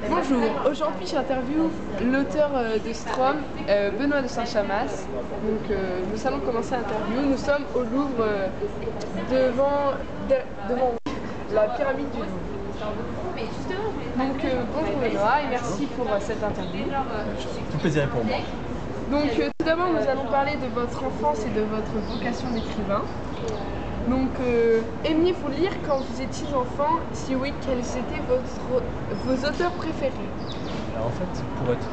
Bonjour, aujourd'hui j'interviewe l'auteur de Strom, Benoît de Saint-Chamas. Donc nous allons commencer l'interview. Nous sommes au Louvre devant la pyramide du Louvre. Donc bonjour Benoît et merci pour cette interview. Tout plaisir est pour moi. Donc tout d'abord nous allons parler de votre enfance et de votre vocation d'écrivain. Donc, aimiez-vous lire quand vous étiez enfant? Si oui, quels étaient vos auteurs préférés? Alors en fait, pour être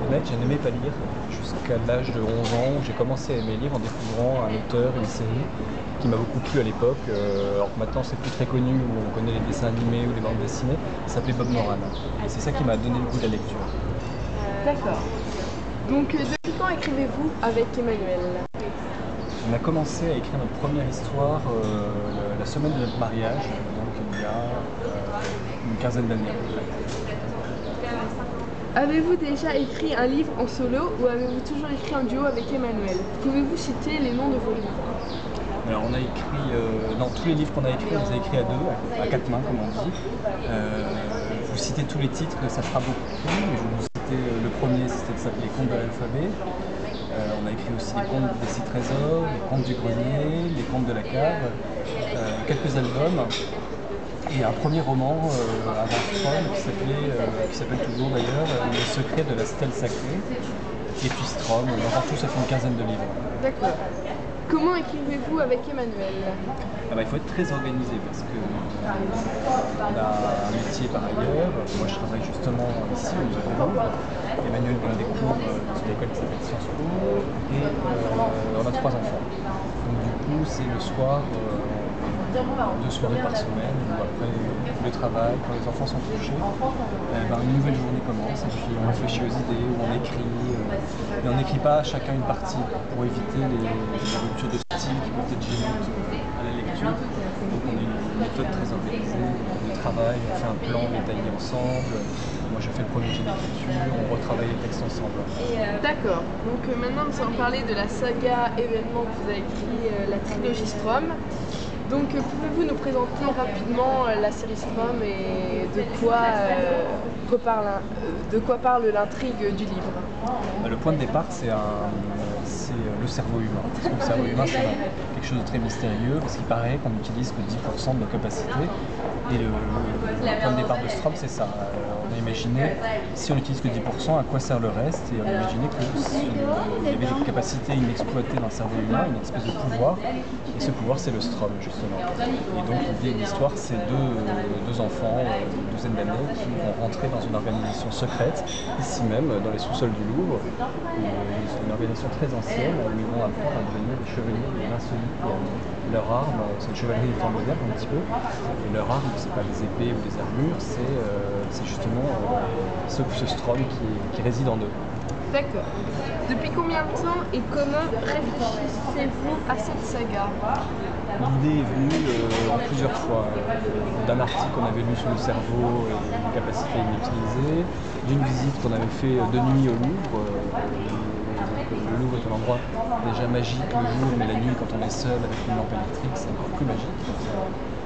honnête, je n'aimais pas lire jusqu'à l'âge de 11 ans où j'ai commencé à aimer lire en découvrant un auteur, une série qui m'a beaucoup plu à l'époque. Alors que maintenant c'est plus très connu, où on connaît les dessins animés ou les bandes dessinées. Ça s'appelait Bob Moran. Et c'est ça qui m'a donné le goût de la lecture. D'accord. Donc, depuis quand écrivez-vous avec Emmanuel? On a commencé à écrire notre première histoire la semaine de notre mariage, donc il y a une quinzaine d'années à peu près. Avez-vous déjà écrit un livre en solo ou avez-vous toujours écrit en duo avec Emmanuel? Pouvez-vous citer les noms de vos livres? Alors on a écrit, dans tous les livres qu'on a écrits, on les a écrits à deux, à quatre mains comme on dit. Vous citez tous les titres, ça fera beaucoup, mais je vais vous citer le premier, c'était Les Contes de l'Alphabet. On a écrit aussi les contes des 6 trésors, les contes du grenier, les contes de la cave, quelques albums et un premier roman avant Strom qui s'appelle toujours d'ailleurs Le secret de la stèle sacrée. Et puis Strom, en tout ça fait une quinzaine de livres. D'accord. Comment écrivez-vous avec Emmanuel? Il faut être très organisé parce que on a un métier par ailleurs. Moi je travaille justement ici au Musée du Louvre. Emmanuel donne des cours dans une école qui s'appelle Sciences Po et on a 3 enfants. Donc du coup c'est le soir, 2 soirées par semaine ou après le travail, quand les enfants sont couchés, une nouvelle journée commence et puis on réfléchit aux idées, ou on écrit, mais on n'écrit pas chacun une partie pour éviter les ruptures de style qui peuvent être gênantes à la lecture. Donc on a une méthode très organisée de travail, on fait un plan détaillé ensemble. Moi je fais le premier jet d'écriture, on retravaille les textes ensemble. D'accord, donc maintenant nous allons parler de la saga événement que vous avez écrit, la trilogie Strom. Donc pouvez-vous nous présenter rapidement la série Strom et de quoi parle l'intrigue du livre? Le point de départ c'est le cerveau humain. Parce que le cerveau humain c'est quelque chose de très mystérieux parce qu'il paraît qu'on n'utilise que 10% de nos capacités. Et le point de départ de Strom c'est ça. On a imaginé, si on n'utilise que 10%, à quoi sert le reste? Et on a imaginé qu'il y avait des capacités inexploitées dans le cerveau humain, une espèce de pouvoir. Et ce pouvoir c'est le Strom justement. Et donc l'idée de l'histoire c'est deux enfants d'une douzaine d'années qui vont rentrer dans une organisation secrète, ici même dans les sous-sols du Louvre. C'est une organisation très ancienne où ils vont apprendre à devenir des chevaliers, des insolites. Leur arme, c'est une chevalerie du temps moderne un petit peu, et leur arme c'est pas des épées ou des armures, c'est justement ce Strom qui réside en eux. D'accord. Depuis combien de temps et comment réfléchissez-vous à cette saga? L'idée est venue en plusieurs fois, d'un article qu'on avait lu sur le cerveau et les capacités inutilisées, d'une visite qu'on avait fait de nuit au Louvre. Le Louvre est un endroit déjà magique le jour, mais la nuit quand on est seul avec une lampe électrique c'est encore plus magique.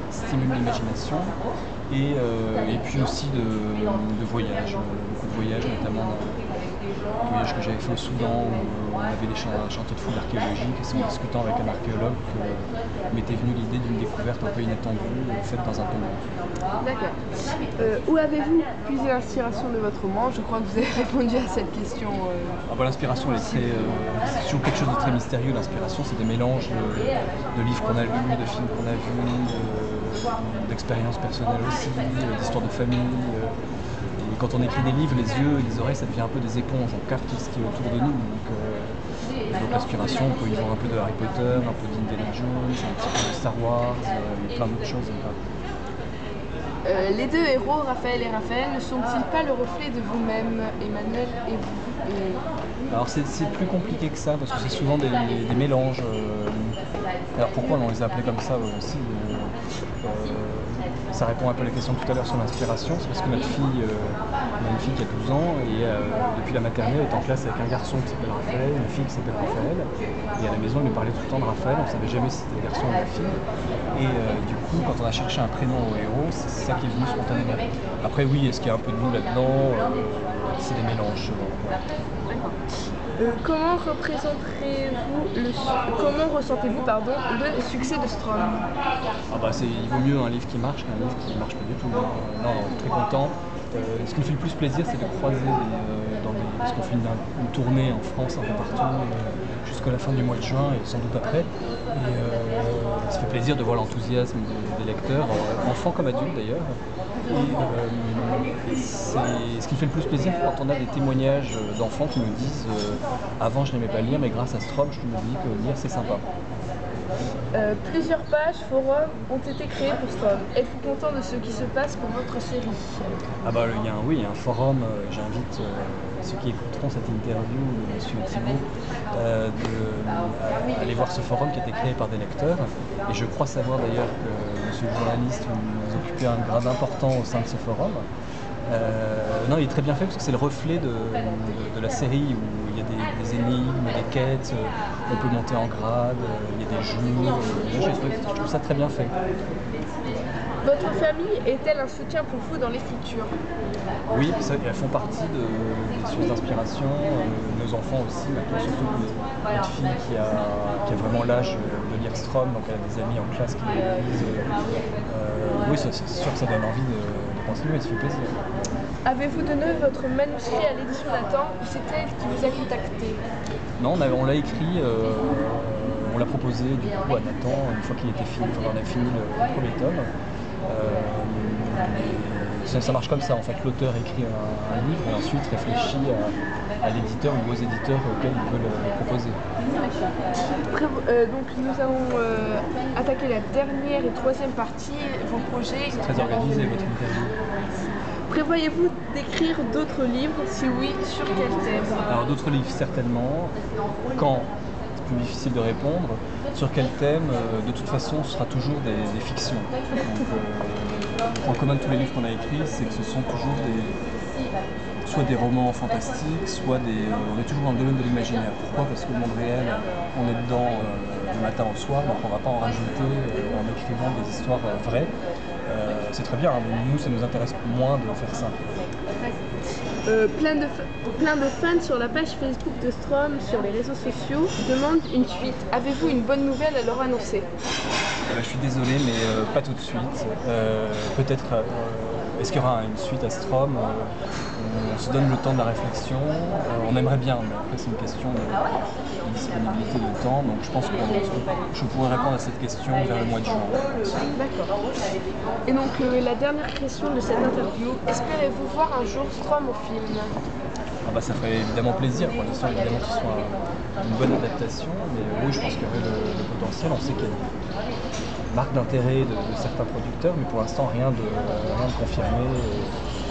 Ça stimule l'imagination et puis aussi de voyages, beaucoup de voyages, notamment un voyage que j'avais fait au Soudan où on avait un chantier de fouilles archéologiques et c'est en discutant avec un archéologue que m'était venue l'idée d'une découverte un peu inattendue faite dans un tombeau. D'accord. Où avez-vous puisé l'inspiration de votre roman? Je crois que vous avez répondu à cette question. L'inspiration, c'est toujours quelque chose de très mystérieux. L'inspiration, c'est des mélanges de livres qu'on a lus, de films qu'on a vus, d'expériences personnelles aussi, d'histoires de famille. Et quand on écrit des livres, les yeux et les oreilles, ça devient un peu des éponges. On capte ce qui est autour de nous. Donc l'inspiration, on peut y voir un peu de Harry Potter, un peu d'Indiana Jones, un petit peu de Star Wars, et plein d'autres choses. Les deux héros, Raphaël et Raphaël, ne sont-ils pas le reflet de vous-même, Emmanuel et vous? Alors c'est plus compliqué que ça parce que c'est souvent des mélanges. Alors pourquoi on les a appelés comme ça aussi ça répond un peu à la question de tout à l'heure sur l'inspiration. C'est parce que notre fille, on a une fille qui a 12 ans et depuis la maternelle, elle est en classe avec un garçon qui s'appelle Raphaël, une fille qui s'appelle Raphaël. Et à la maison, elle nous parlait tout le temps de Raphaël, on ne savait jamais si c'était le garçon ou la fille. Et du coup, quand on a cherché un prénom au héros, c'est ça qui est venu spontanément. Après, oui, est-ce qu'il y a un peu de nous là-dedans? C'est des mélanges. Voilà. Comment ressentez-vous le succès de Strom? Ah bah il vaut mieux un livre qui marche qu'un livre qui ne marche pas du tout. Non, très content. Ce qui me fait le plus plaisir, c'est de croiser parce qu'on fait une tournée en France, un peu partout, jusqu'à la fin du mois de juin et sans doute après. Et ça fait plaisir de voir l'enthousiasme des lecteurs, enfants comme adultes d'ailleurs. Et ce qui me fait le plus plaisir quand on a des témoignages d'enfants qui nous disent avant je n'aimais pas lire, mais grâce à Strom, je me dis que lire c'est sympa. Plusieurs pages, forums ont été créés pour Strom. Êtes-vous content de ce qui se passe pour votre série? Ah bah il y a un forum, j'invite ceux qui écouteront cette interview de M. Thibault d'aller voir ce forum qui a été créé par des lecteurs. Et je crois savoir d'ailleurs que monsieur le journaliste, vous occupez un grade important au sein de ce forum. Non, il est très bien fait parce que c'est le reflet de la série où il y a des énigmes, des quêtes, on peut monter en grade, il y a des jeux. Je trouve ça très bien fait. Votre famille est-elle un soutien pour vous dans l'écriture? Oui, elles font partie des sources d'inspiration. Nos enfants aussi, maintenant surtout notre fille qui a vraiment l'âge de lire Strom, donc elle a des amis en classe qui le lisent. Oui, c'est sûr que ça donne envie de continuer, ça fait plaisir. Avez-vous donné votre manuscrit à l'édition Nathan ou c'est elle qui vous a contacté? Non, on l'a écrit, on l'a proposé du coup à Nathan une fois qu'il était fini, on a fini le premier tome. Ça marche comme ça en fait, l'auteur écrit un livre et ensuite réfléchit à l'éditeur ou aux éditeurs auxquels il veut le proposer. Donc nous allons attaquer la dernière et troisième partie, vos projets. C'est très organisé votre interview. Prévoyez-vous d'écrire d'autres livres? Si oui, sur quel thème? Alors d'autres livres certainement. Quand? C'est plus difficile de répondre. Sur quel thème? De toute façon, ce sera toujours des fictions. Donc, en commun de tous les livres qu'on a écrits, c'est que ce sont toujours soit des romans fantastiques, soit on est toujours dans le domaine de l'imaginaire. Pourquoi? Parce que le monde réel, on est dedans du matin au soir, donc on ne va pas en rajouter en écrivant des histoires vraies. C'est très bien, hein, mais nous ça nous intéresse moins de faire ça. Plein de fans sur la page Facebook de Strom, sur les réseaux sociaux, demandent une suite. Avez-vous une bonne nouvelle à leur annoncer? Je suis désolé, mais pas tout de suite. Peut-être, est-ce qu'il y aura une suite à Strom? On se donne le temps de la réflexion. On aimerait bien, mais après c'est une question de disponibilité de temps. Donc je pense que je pourrais répondre à cette question vers le mois de juin. D'accord. Et donc la dernière question de cette interview, espérez-vous voir un jour Strom au film? Ça ferait évidemment plaisir. Pour l'instant, évidemment, que ce soit une bonne adaptation, mais oui, je pense qu'il y aurait le potentiel. On sait qu'il y a des marques d'intérêt de certains producteurs, mais pour l'instant, rien de confirmé.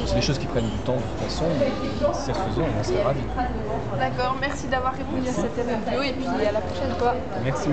C'est des choses qui prennent du temps de toute façon, mais si ça se faisait, on en serait ravis. D'accord, merci d'avoir répondu à cette interview et puis à la prochaine fois. Merci.